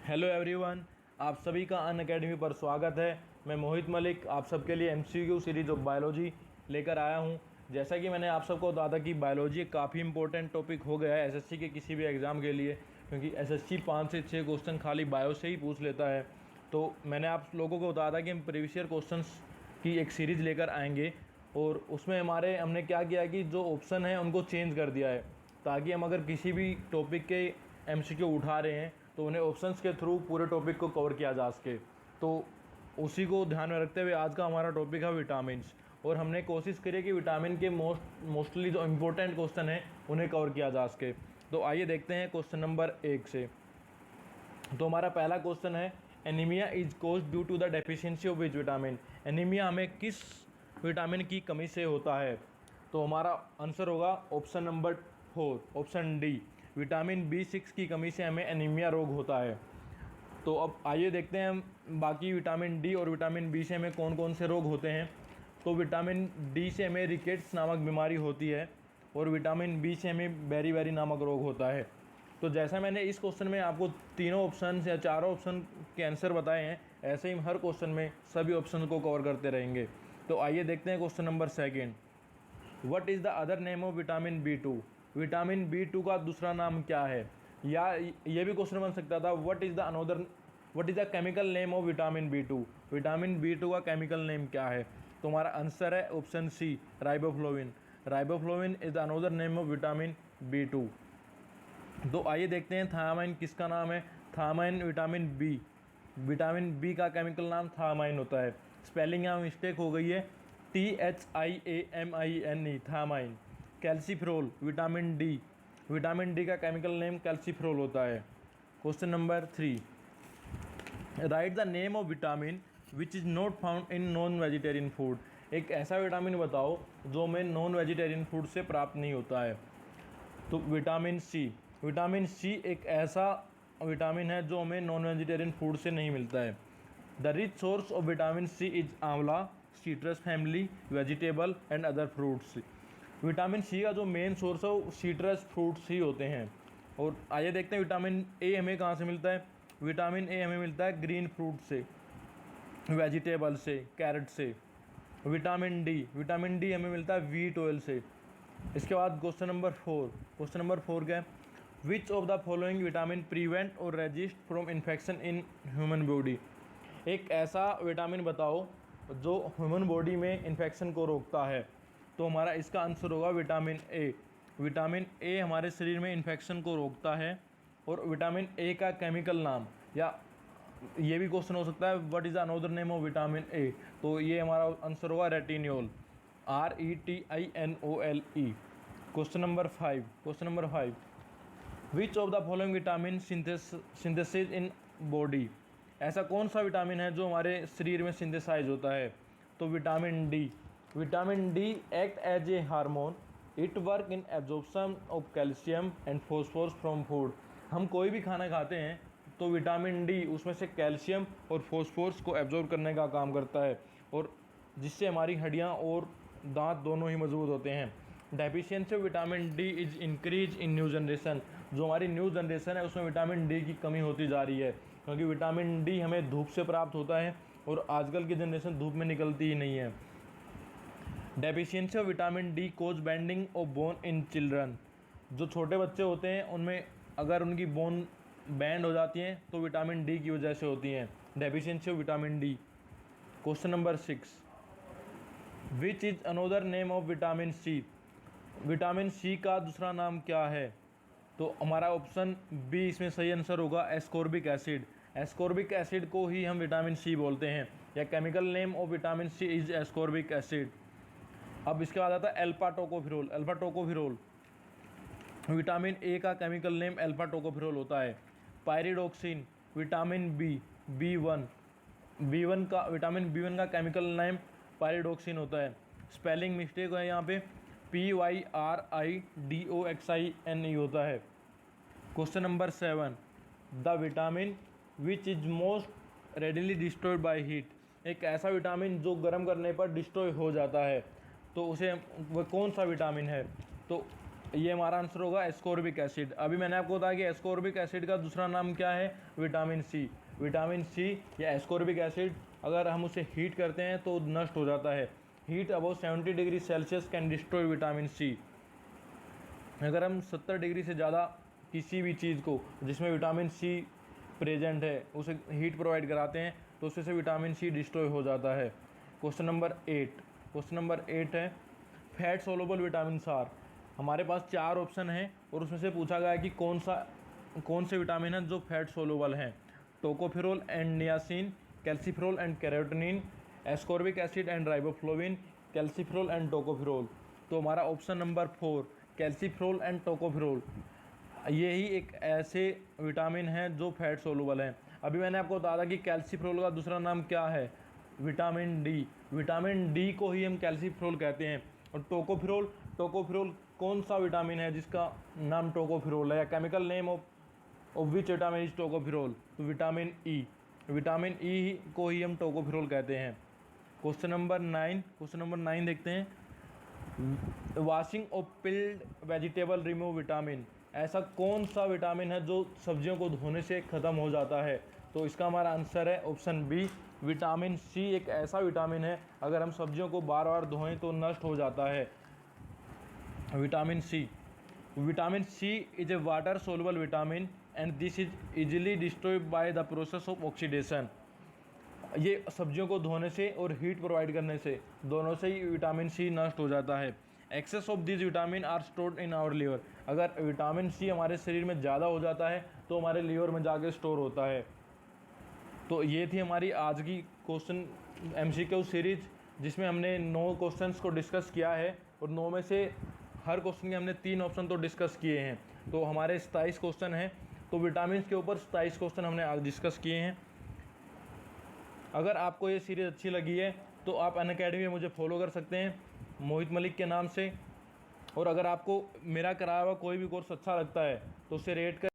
Hello everyone, आप सभी का अन अकेडमी पर स्वागत है। मैं मोहित मलिक आप सबके लिए एमसीक्यू सीरीज ऑफ बायोलॉजी लेकर आया हूं। जैसा कि मैंने आप सबको बताया था कि बायोलॉजी एक काफ़ी इंपॉर्टेंट टॉपिक हो गया है एसएससी के किसी भी एग्ज़ाम के लिए, क्योंकि एसएससी 5 से 6 क्वेश्चन खाली बायो से ही पूछ लेता है। तो मैंने आप लोगों को बताया था कि हम प्रीवियस ईयर क्वेश्चंस की एक सीरीज़ लेकर आएंगे, और उसमें हमने क्या किया कि जो ऑप्शन है उनको चेंज कर दिया है, ताकि हम अगर किसी भी टॉपिक के एमसीक्यू उठा रहे हैं तो उन्हें ऑप्शंस के थ्रू पूरे टॉपिक को कवर किया जा सके। तो उसी को ध्यान में रखते हुए आज का हमारा टॉपिक है विटामिन्स, और हमने कोशिश करी कि विटामिन के मोस्टली जो इम्पोर्टेंट क्वेश्चन हैं उन्हें कवर किया जा सके। तो आइए देखते हैं क्वेश्चन नंबर 1 से। तो हमारा पहला क्वेश्चन है, anaemia is caused due to the deficiency of which vitamin. Anaemia हमें किस विटामिन की कमी से होता है? तो हमारा आंसर होगा option number 4, option D, vitamin B6 की कमी से हमें एनीमिया रोग होता है। तो अब आइए देखते हैं हम बाकी विटामिन डी और विटामिन बी से हमें कौन कौन से रोग होते हैं। तो विटामिन डी से हमें रिकेट्स नामक बीमारी होती है, और विटामिन बी से हमें बेरी नामक रोग होता है। तो जैसा मैंने इस क्वेश्चन में आपको तीनों ऑप्शन या चारों ऑप्शन के आंसर बताए हैं, ऐसे ही हर क्वेश्चन में सभी ऑप्शन को कवर करते रहेंगे। तो आइए देखते हैं question number 2। What is the other name of vitamin B2। Vitamin B2 का दूसरा नाम क्या है? या ये भी क्वेश्चन बन सकता था, what is the chemical name of vitamin B2। Vitamin B2 का केमिकल नेम क्या है? तो हमारा आंसर है option C, riboflavin. Riboflavin is the another name of vitamin B2। तो आइए देखते हैं थायामाइन किसका नाम है। थायामाइन विटामिन बी का केमिकल नाम थायामाइन होता है। स्पेलिंग यहाँ मिस्टेक हो गई है, THIAMINE, thiamine. Calciferol, vitamin D का केमिकल नेम कैल्सीफ्रोल होता है। Question number 3, write the name of vitamin which is not found in non vegetarian food. एक ऐसा विटामिन बताओ जो हमें नॉन वेजिटेरियन फूड से प्राप्त नहीं होता है। तो विटामिन सी एक ऐसा विटामिन है जो हमें नॉन वेजिटेरियन फूड से नहीं मिलता है। The rich source of vitamin C is amla, citrus family, vegetable and other fruits. Vitamin C का जो मेन सोर्स है वो सीट्रस फ्रूट्स ही होते हैं। और आइए देखते हैं विटामिन ए हमें कहाँ से मिलता है। विटामिन ए हमें मिलता है ग्रीन फ्रूट से, वेजिटेबल से, कैरेट से। विटामिन डी हमें मिलता है व्हीट ऑयल से। इसके बाद क्वेश्चन नंबर 4 क्या है, which of the following vitamin prevent और resist from infection in human body. एक ऐसा विटामिन बताओ जो ह्यूमन बॉडी में इन्फेक्शन को रोकता है। तो हमारा इसका आंसर होगा विटामिन ए। विटामिन ए हमारे शरीर में इन्फेक्शन को रोकता है। और विटामिन ए का केमिकल नाम, या ये भी क्वेश्चन हो सकता है, what is the another name of vitamin A. तो ये हमारा आंसर होगा रेटिनियोल, RETINOLE। Question number 5, which of the following vitamin synthesis in body. ऐसा कौन सा विटामिन है जो हमारे शरीर में सिंथेसाइज होता है? तो vitamin D act as a hormone, it work in absorption of calcium and phosphorus from food. हम कोई भी खाना खाते हैं तो विटामिन डी उसमें से कैल्शियम और फॉस्फोरस को एब्जॉर्ब करने का काम करता है, और जिससे हमारी हड्डियाँ और दांत दोनों ही मजबूत होते हैं। Deficiency of vitamin D is increase in new generation. जो हमारी न्यू जनरेशन है उसमें विटामिन डी की कमी होती जा रही है, क्योंकि विटामिन डी हमें धूप से प्राप्त होता है, और आजकल की जनरेशन धूप में निकलती ही नहीं है। Deficiency of vitamin D cause bending of bone in children. जो छोटे बच्चे होते हैं उनमें अगर उनकी बोन बैंड हो जाती हैं तो विटामिन डी की वजह से होती हैं। Deficiency of vitamin D. Question number 6, which is another name of vitamin C. Vitamin C का दूसरा नाम क्या है? तो हमारा ऑप्शन बी इसमें सही आंसर होगा, एस्कॉर्बिक एसिड। एस्कॉर्बिक एसिड को ही हम विटामिन सी बोलते हैं, या chemical name of vitamin C is ascorbic acid. अब इसके बाद आता है अल्फा टोकोफिरोल। विटामिन ए का केमिकल नेम अल्फा टोकोफिरोल होता है। Pyridoxine, vitamin vitamin B one का केमिकल नेम पायरिडोक्सिन होता है। स्पेलिंग मिस्टेक है यहाँ पे, PYRIDOXINE होता है। Question number 7, the vitamin which is most readily destroyed by heat. एक ऐसा विटामिन जो गर्म करने पर डिस्ट्रॉय हो जाता है, तो उसे वह कौन सा विटामिन है? तो ये हमारा आंसर होगा एस्कॉर्बिक एसिड। अभी मैंने आपको बताया कि एस्कॉर्बिक एसिड का दूसरा नाम क्या है, विटामिन सी। विटामिन सी या एस्कॉर्बिक एसिड अगर हम उसे हीट करते हैं तो नष्ट हो जाता है। Heat above 70 degree Celsius can destroy vitamin C. अगर हम 70 डिग्री से ज़्यादा किसी भी चीज़ को जिसमें विटामिन सी प्रेजेंट है उसे हीट प्रोवाइड कराते हैं तो उससे विटामिन सी डिस्ट्रॉय हो जाता है। क्वेश्चन नंबर 8 है फैट सोलुबल विटामिन आर। हमारे पास 4 ऑप्शन हैं और उसमें से पूछा गया है कि कौन से विटामिन हैं जो फैट सोलुबल हैं। Tocopherol and niacin, calciferol and carotenin, ascorbic acid and riboflavin, calciferol and tocopherol. तो हमारा option number 4 calciferol and tocopherol, यही एक ऐसे विटामिन हैं जो फैट सोलुबल हैं। अभी मैंने आपको बताया था कि कैल्सीफेरोल का दूसरा नाम क्या है, विटामिन डी। विटामिन डी को ही हम कैल्सीफेरोल कहते हैं। और टोकोफेरोल कौन सा विटामिन है जिसका नाम टोकोफेरोल है, या chemical name of which vitamin is tocopherol, तो विटामिन ई को ही हम टोकोफेरोल कहते हैं। क्वेश्चन नंबर 9 देखते हैं। Washing of peeled vegetable remove vitamin. ऐसा कौन सा विटामिन है जो सब्जियों को धोने से ख़त्म हो जाता है, तो इसका हमारा आंसर है ऑप्शन बी विटामिन सी। एक ऐसा विटामिन है अगर हम सब्जियों को बार बार धोएं तो नष्ट हो जाता है। Vitamin C is a water soluble vitamin and this is easily destroyed by the process of oxidation. ये सब्जियों को धोने से और हीट प्रोवाइड करने से दोनों से ही विटामिन सी नष्ट हो जाता है। Excess of this vitamin are stored in our liver. अगर विटामिन सी हमारे शरीर में ज़्यादा हो जाता है तो हमारे लीवर में जाके स्टोर होता है। तो ये थी हमारी आज की क्वेश्चन MCQ सीरीज, जिसमें हमने 9 क्वेश्चंस को डिस्कस किया है और 9 में से हर क्वेश्चन के हमने 3 ऑप्शन तो डिस्कस किए हैं। तो हमारे 27 क्वेश्चन हैं, तो विटामिन के ऊपर 27 क्वेश्चन हमने आज डिस्कस किए हैं। अगर आपको ये सीरीज़ अच्छी लगी है तो आप अनअकैडमी में मुझे फॉलो कर सकते हैं मोहित मलिक के नाम से। और अगर आपको मेरा कराया हुआ कोई भी कोर्स अच्छा लगता है तो उसे रेट कर